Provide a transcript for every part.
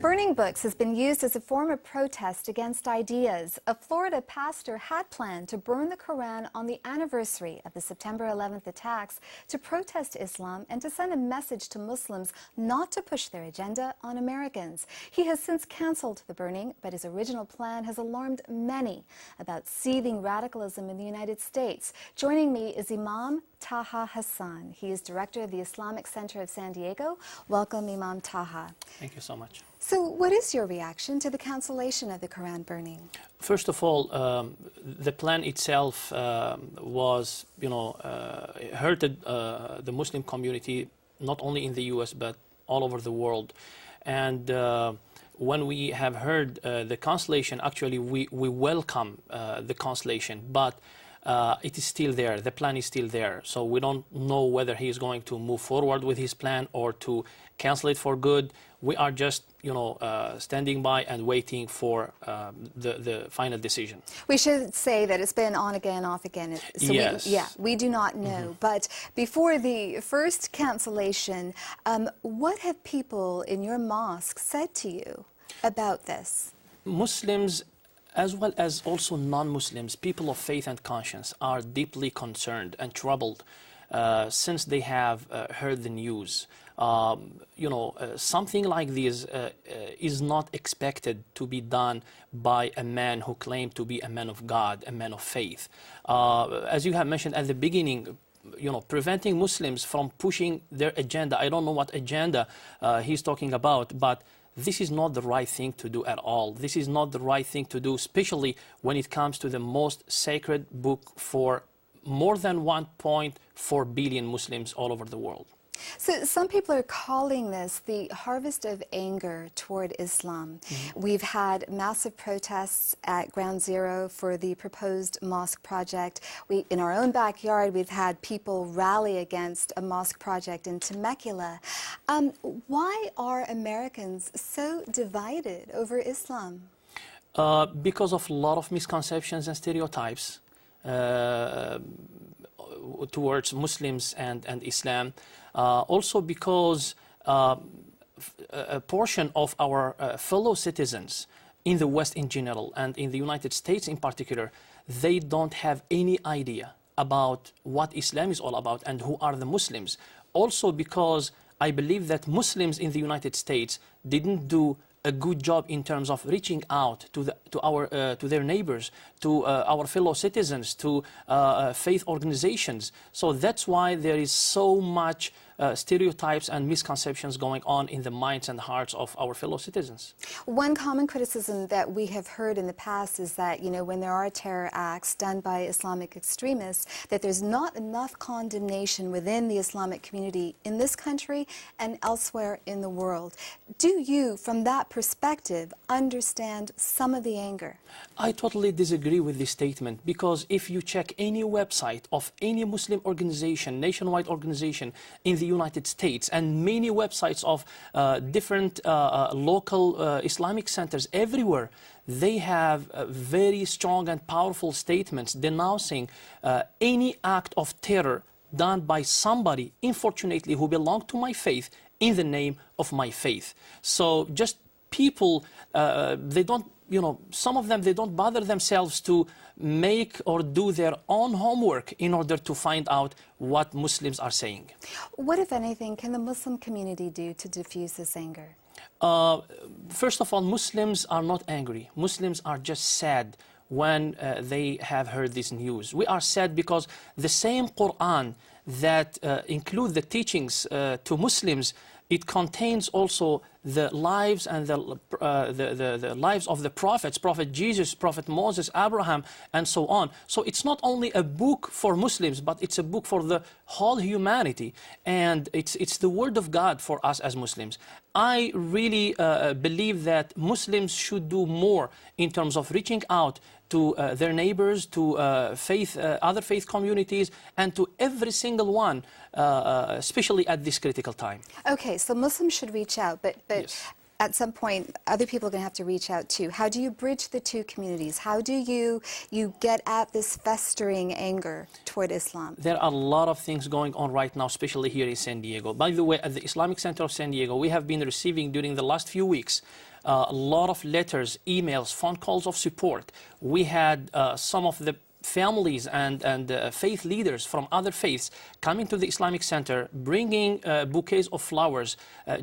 Burning books has been used as a form of protest against ideas. A Florida pastor had planned to burn the Koran on the anniversary of the September 11th attacks to protest Islam and to send a message to Muslims not to push their agenda on Americans. He has since canceled the burning, but his original plan has alarmed many about seething radicalism in the United States. Joining me is Imam Taha Hassane. He is director of the Islamic Center of San Diego. Welcome, Imam Taha. Thank you so much. So what is your reaction to the cancellation of the Quran burning? First of all, the plan itself was, hurted the Muslim community, not only in the U.S., but all over the world. And when we have heard the cancellation, actually we welcome the cancellation, but it is still there. The plan is still there. So we don't know whether he is going to move forward with his plan or to cancel it for good. We are just, standing by and waiting for the final decision. We should say that it's been on again, off again. So yes. we do not know. But before the first cancellation, what have people in your mosque said to you about this? Muslims, as well as also non-Muslims, people of faith and conscience, are deeply concerned and troubled since they have heard the news. Something like this is not expected to be done by a man who claimed to be a man of God, a man of faith. As you have mentioned at the beginning, preventing Muslims from pushing their agenda. I don't know what agenda he's talking about, but this is not the right thing to do at all. This is not the right thing to do, especially when it comes to the most sacred book for more than 1.4 billion Muslims all over the world. So some people are calling this the harvest of anger toward Islam. We've had massive protests at Ground Zero for the proposed mosque project. In our own backyard, we've had people rally against a mosque project in Temecula. Why are Americans so divided over Islam? Because of a lot of misconceptions and stereotypes towards Muslims and Islam. Also because a portion of our fellow citizens in the West in general and in the United States in particular, they don't have any idea about what Islam is all about and who are the Muslims. Also because I believe that Muslims in the United States didn't do a good job in terms of reaching out to their neighbors, to our fellow citizens, to faith organizations. So that's why there is so much stereotypes and misconceptions going on in the minds and hearts of our fellow citizens. One common criticism that we have heard in the past is that, when there are terror acts done by Islamic extremists, that there's not enough condemnation within the Islamic community in this country and elsewhere in the world. Do you, from that perspective, understand some of the anger? I totally disagree with this statement, because if you check any website of any Muslim organization, nationwide organization in the United States, and many websites of different local Islamic centers everywhere, they have very strong and powerful statements denouncing any act of terror done by somebody, unfortunately, who belong to my faith in the name of my faith. So just people, they don't, some of them, they don't bother themselves to make or do their own homework in order to find out what Muslims are saying. What, if anything, can the Muslim community do to diffuse this anger? First of all, Muslims are not angry. Muslims are just sad when they have heard this news. We are sad because the same Quran that include the teachings to Muslims, it contains also the lives and the lives of the prophets, Prophet Jesus, Prophet Moses, Abraham, and so on. So it's not only a book for Muslims, but it's a book for the whole humanity. And it's the word of God for us as Muslims. I really believe that Muslims should do more in terms of reaching out to their neighbors, to other faith communities, and to every single one, especially at this critical time. Okay, so Muslims should reach out, but yes. at some point, other people are going to have to reach out too. How do you bridge the two communities? How do you get at this festering anger toward Islam? There are a lot of things going on right now, especially here in San Diego. By the way, at the Islamic Center of San Diego, we have been receiving during the last few weeks a lot of letters, emails, phone calls of support. We had some of the families and faith leaders from other faiths coming to the Islamic Center, bringing bouquets of flowers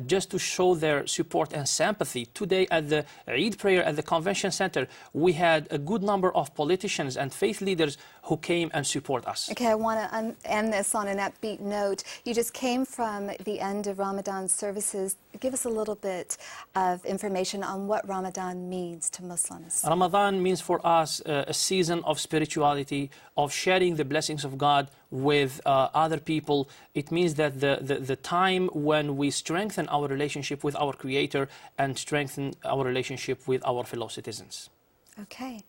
just to show their support and sympathy. Today at the Eid prayer at the Convention Center, we had a good number of politicians and faith leaders who came and support us. Okay, I want to end this on an upbeat note. You just came from the end of Ramadan services. Give us a little bit of information on what Ramadan means to Muslims. Ramadan means for us a season of spirituality, of sharing the blessings of God with other people. It means that the time when we strengthen our relationship with our Creator and strengthen our relationship with our fellow citizens. Okay.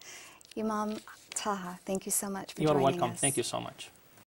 Imam Taha, thank you so much for joining us. You're welcome. Thank you so much.